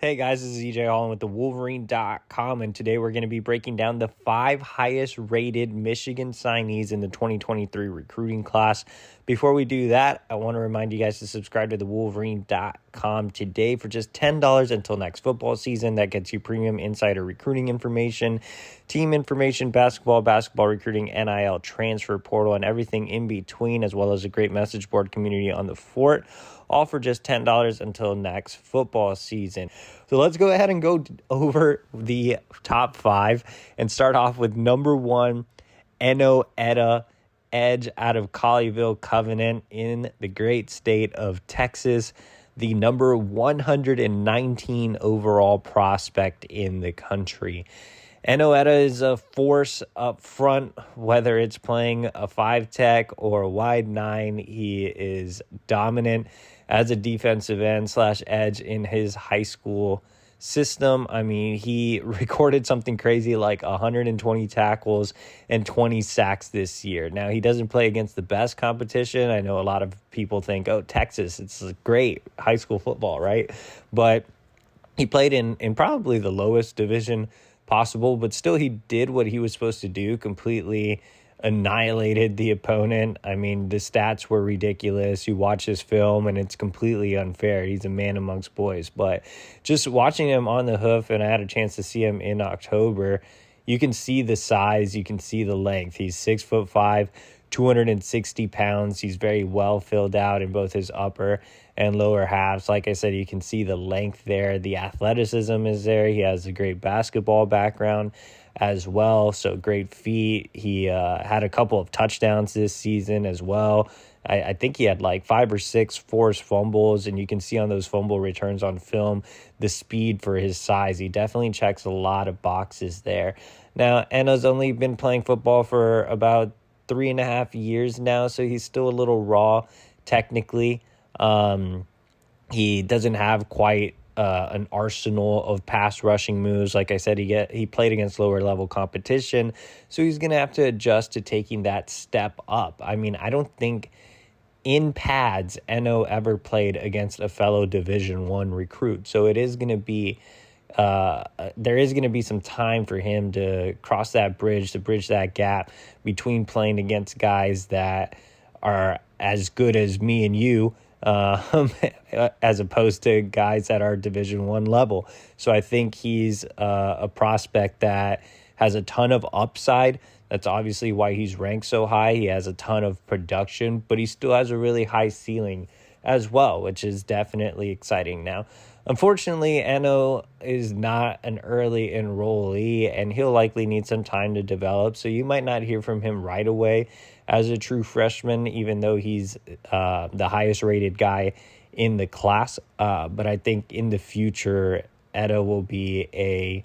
Hey guys, this is EJ Holland with the Wolverine.com, and today we're going to be breaking down the 5 highest rated Michigan signees in the 2023 recruiting class. Before we do that, I want to remind you guys to subscribe to the Wolverine.com today for just $10 until next football season. That gets you premium insider recruiting information, team information, basketball recruiting, NIL, transfer portal, and everything in between, as well as a great message board community on the fort. All for just $10 until next football season. So let's go ahead and go over the top 5 and start off with number 1, Eno Etta Edge out of Colleyville Covenant in the great state of Texas, the number 119 overall prospect in the country. Eno Etta is a force up front, whether it's playing a 5 tech or a wide 9. He is dominant as a defensive end / edge in his high school system. I mean, he recorded something crazy like 120 tackles and 20 sacks this year. Now, he doesn't play against the best competition. I know a lot of people think, oh, Texas, it's great high school football, right? But he played in probably the lowest division possible, but still he did what he was supposed to do, completely annihilated the opponent. I mean, the stats were ridiculous. You watch his film and it's completely unfair. He's a man amongst boys. But just watching him on the hoof, and I had a chance to see him in October, you can see the size, you can see the length. He's 6'5", 260 pounds. He's very well filled out in both his upper and lower halves. Like I said, you can see the length there. The athleticism is there. He has a great basketball background as well, so great feet. He had a couple of touchdowns this season as well. I think he had like 5 or 6 forced fumbles, and you can see on those fumble returns on film the speed for his size. He definitely checks a lot of boxes there. Now, Eno's only been playing football for about 3.5 years now, so he's still a little raw technically. He doesn't have quite an arsenal of pass rushing moves. Like I said, he played against lower level competition, so he's going to have to adjust to taking that step up. I mean, I don't think in pads Eno ever played against a fellow Division I recruit, so it is going to be there is going to be some time for him to cross that bridge, to bridge that gap between playing against guys that are as good as me and you, as opposed to guys that are Division I level. So I think he's a prospect that has a ton of upside. That's obviously why he's ranked so high. He has a ton of production, but he still has a really high ceiling as well, which is definitely exciting. Now, unfortunately, Eno is not an early enrollee, and he'll likely need some time to develop, so you might not hear from him right away as a true freshman, even though he's the highest rated guy in the class. But I think in the future, Etta will be a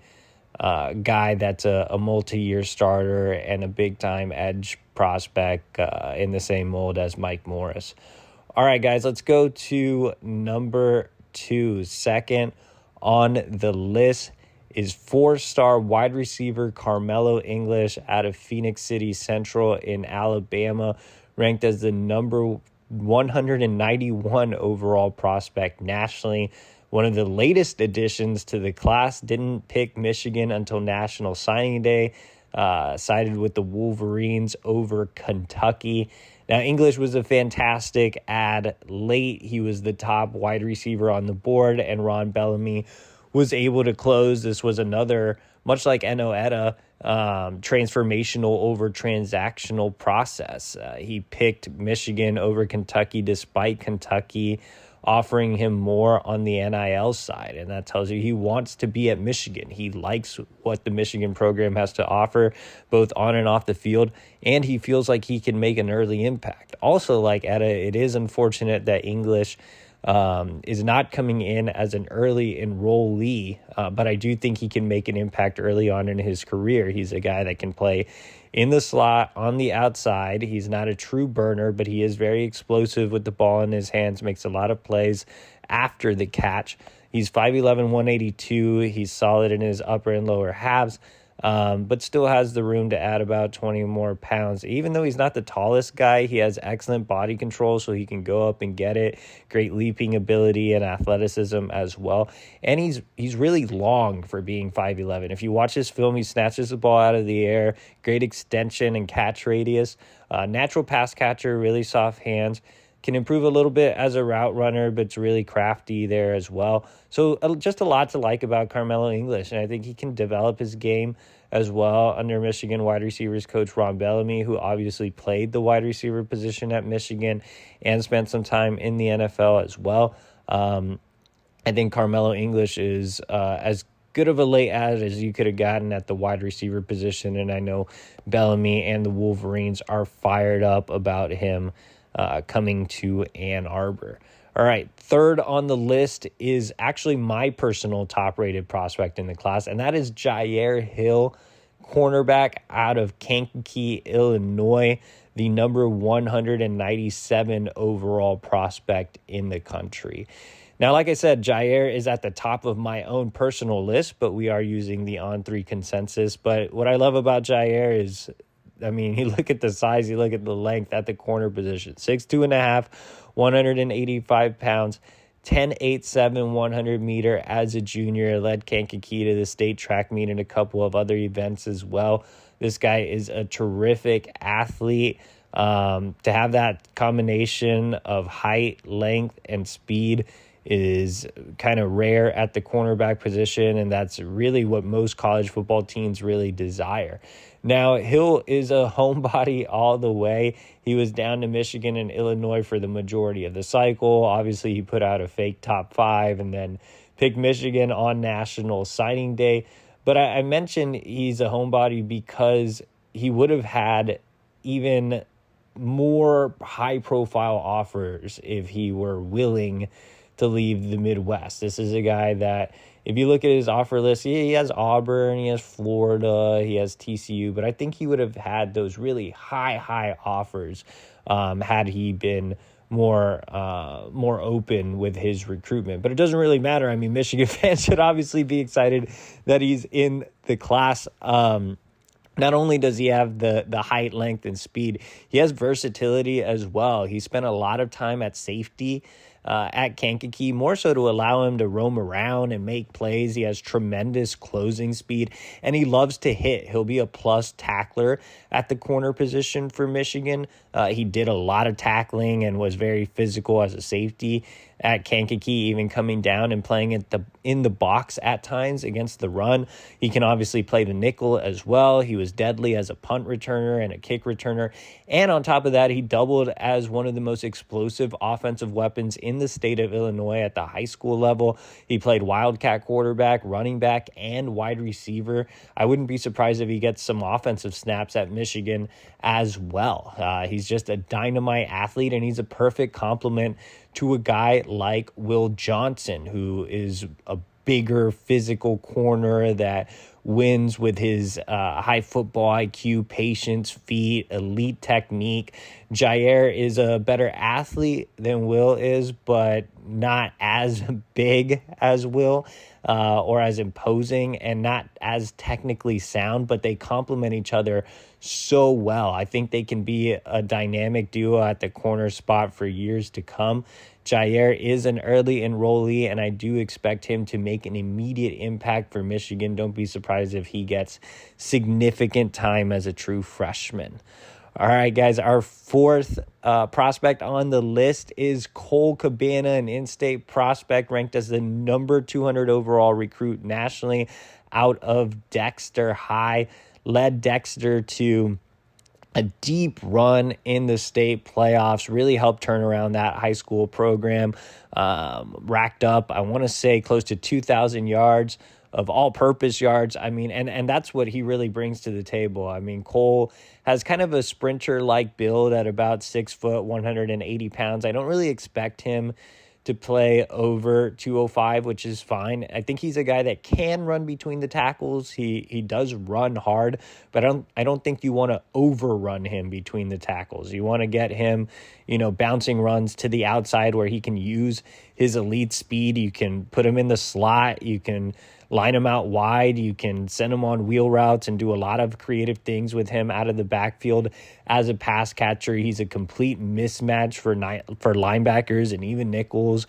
guy that's a multi-year starter and a big-time edge prospect in the same mold as Mike Morris. All right, guys, let's go to number 2. Second on the list is 4-star wide receiver Carmelo English out of Phoenix City Central in Alabama, ranked as the number 191 overall prospect nationally. One of the latest additions to the class, didn't pick Michigan until National Signing Day, sided with the Wolverines over Kentucky. Now, English was a fantastic add late. He was the top wide receiver on the board, and Ron Bellamy was able to close. This was another, much like Eno Etta, transformational over transactional process. He picked Michigan over Kentucky despite Kentucky offering him more on the NIL side, and that tells you he wants to be at Michigan. He likes what the Michigan program has to offer, both on and off the field, and he feels like he can make an early impact. Also, like Etta, it is unfortunate that English is not coming in as an early enrollee, but I do think he can make an impact early on in his career. He's a guy that can play in the slot, on the outside. He's not a true burner, but he is very explosive with the ball in his hands, makes a lot of plays after the catch. He's 5'11", 182. He's solid in his upper and lower halves. but still has the room to add about 20 more pounds. Even though he's not the tallest guy, he has excellent body control, so he can go up and get it. Great leaping ability and athleticism as well. And he's really long for being 5'11". If you watch his film, he snatches the ball out of the air. Great extension and catch radius. Natural pass catcher, really soft hands. Can improve a little bit as a route runner, but it's really crafty there as well. So just a lot to like about Carmelo English, and I think he can develop his game as well under Michigan wide receivers coach Ron Bellamy, who obviously played the wide receiver position at Michigan and spent some time in the NFL as well. I think Carmelo English is as good of a late ad as you could have gotten at the wide receiver position, and I know Bellamy and the Wolverines are fired up about him coming to Ann Arbor. All right, third on the list is actually my personal top-rated prospect in the class, and that is Jair Hill, cornerback out of Kankakee, Illinois, the number 197 overall prospect in the country. Now, like I said, Jair is at the top of my own personal list, but we are using the On3 consensus. But what I love about Jair is, I mean, you look at the size, you look at the length at the corner position. 6'2.5", 185 pounds, 10.87 100 meter as a junior. Led Kankakee to the state track meet and a couple of other events as well. This guy is a terrific athlete. To have that combination of height, length, and speed is kind of rare at the cornerback position, and that's really what most college football teams really desire. Now, Hill is a homebody all the way. He was down to Michigan and Illinois for the majority of the cycle. Obviously, he put out a fake top 5 and then picked Michigan on National Signing Day. But I mentioned he's a homebody because he would have had even more high-profile offers if he were willing to leave the Midwest. This is a guy that, if you look at his offer list, he has Auburn, he has Florida, he has TCU, but I think he would have had those really high offers had he been more open with his recruitment. But it doesn't really matter. I mean, Michigan fans should obviously be excited that he's in the class. Not only does he have the height, length, and speed, he has versatility as well. He spent a lot of time at safety at Kankakee, more so to allow him to roam around and make plays. He has tremendous closing speed, and he loves to hit. He'll be a plus tackler at the corner position for Michigan. He did a lot of tackling and was very physical as a safety at Kankakee, even coming down and playing in the box at times against the run. He can obviously play the nickel as well. He was deadly as a punt returner and a kick returner. And on top of that, he doubled as one of the most explosive offensive weapons in the state of Illinois at the high school level. He played wildcat quarterback, running back, and wide receiver. I wouldn't be surprised if he gets some offensive snaps at Michigan as well. He's just a dynamite athlete, and he's a perfect complement to a guy like Will Johnson, who is a bigger physical corner that wins with his high football IQ, patience, feet, elite technique. Jair is a better athlete than Will is, but not as big as Will or as imposing, and not as technically sound, but they complement each other so well. I think they can be a dynamic duo at the corner spot for years to come. Jair is an early enrollee, and I do expect him to make an immediate impact for Michigan. Don't be surprised if he gets significant time as a true freshman. All right, guys, our fourth prospect on the list is Cole Cabana, an in-state prospect ranked as the number 200 overall recruit nationally out of Dexter High. Led Dexter to a deep run in the state playoffs, really helped turn around that high school program, racked up, I want to say, close to 2,000 yards of all-purpose yards. I mean, and that's what he really brings to the table. I mean, Cole has kind of a sprinter-like build at about 6 foot, 180 pounds. I don't really expect him to play over 205, which is fine. I think he's a guy that can run between the tackles. He does run hard, but I don't think you want to overrun him between the tackles. You want to get him, bouncing runs to the outside where he can use his elite speed. You can put him in the slot. You can line him out wide. You can send him on wheel routes and do a lot of creative things with him out of the backfield as a pass catcher. He's a complete mismatch for linebackers and even nickels.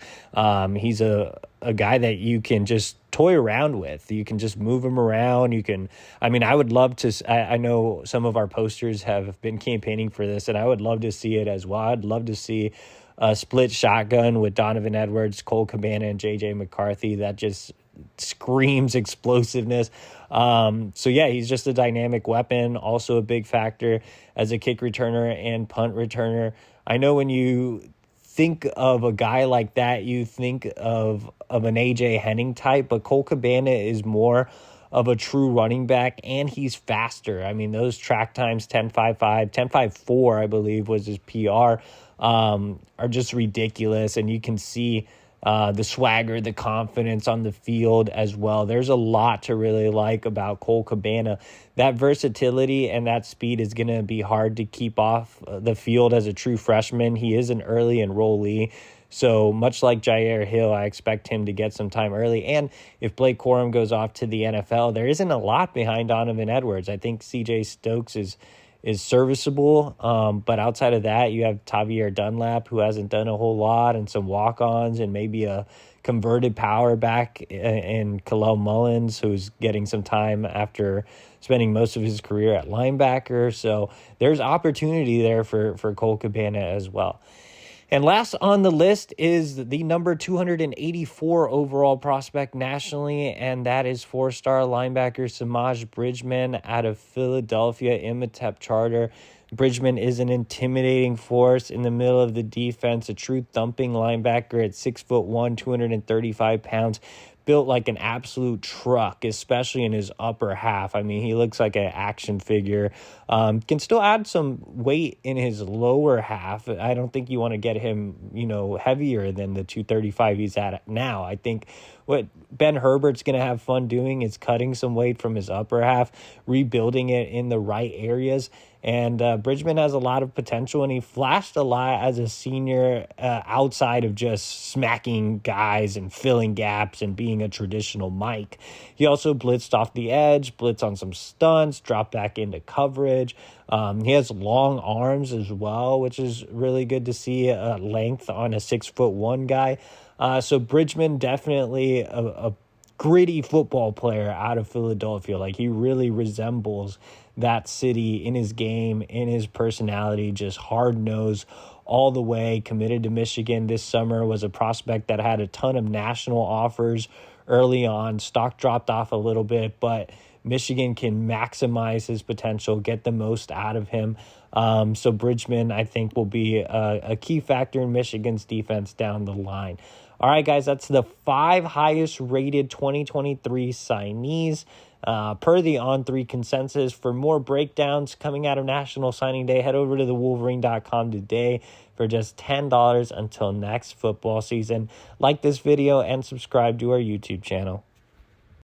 He's a guy that you can just toy around with. You can just move him around. I would love to, I know some of our posters have been campaigning for this, and I would love to see it as well. I'd love to see a split shotgun with Donovan Edwards, Cole Cabana, and J.J. McCarthy. That just screams explosiveness. He's just a dynamic weapon, also a big factor as a kick returner and punt returner. I know when you think of a guy like that, you think of an A.J. Henning type, but Cole Cabana is more of a true running back, and he's faster. I mean, those track times, 10.55, 10.54, I believe was his PR, are just ridiculous, and you can see the swagger, the confidence on the field as well. There's a lot to really like about Cole Cabana. That versatility and that speed is going to be hard to keep off the field as a true freshman. He is an early enrollee. So much like Jair Hill, I expect him to get some time early. And if Blake Corum goes off to the NFL, there isn't a lot behind Donovan Edwards. I think C.J. Stokes is serviceable. But outside of that, you have Tavier Dunlap, who hasn't done a whole lot, and some walk-ons, and maybe a converted power back in Kalel Mullins, who's getting some time after spending most of his career at linebacker. So there's opportunity there for Cole Cabana as well. And last on the list is the number 284 overall prospect nationally, and that is four-star linebacker Samaje Bridgeman out of Philadelphia Imhotep Charter. Bridgeman is an intimidating force in the middle of the defense, a true thumping linebacker at 6'1", 235 pounds, built like an absolute truck, especially in his upper half. I mean, he looks like an action figure. Can still add some weight in his lower half. I don't think you want to get him, heavier than the 235 he's at now. I think what Ben Herbert's going to have fun doing is cutting some weight from his upper half, rebuilding it in the right areas. And Bridgeman has a lot of potential, and he flashed a lot as a senior outside of just smacking guys and filling gaps and being a traditional Mike. He also blitzed off the edge, blitzed on some stunts, dropped back into coverage. He has long arms as well, which is really good to see, length on a 6'1" guy. So Bridgeman, definitely a gritty football player out of Philadelphia. Like, he really resembles that city in his game, in his personality, just hard-nosed all the way, committed to Michigan this summer, was a prospect that had a ton of national offers early on. Stock dropped off a little bit, but Michigan can maximize his potential, get the most out of him. So Bridgeman, I think, will be a key factor in Michigan's defense down the line. All right, guys, that's the 5 highest-rated 2023 signees per the On3 consensus. For more breakdowns coming out of National Signing Day, head over to thewolverine.com today for just $10 until next football season. Like this video and subscribe to our YouTube channel.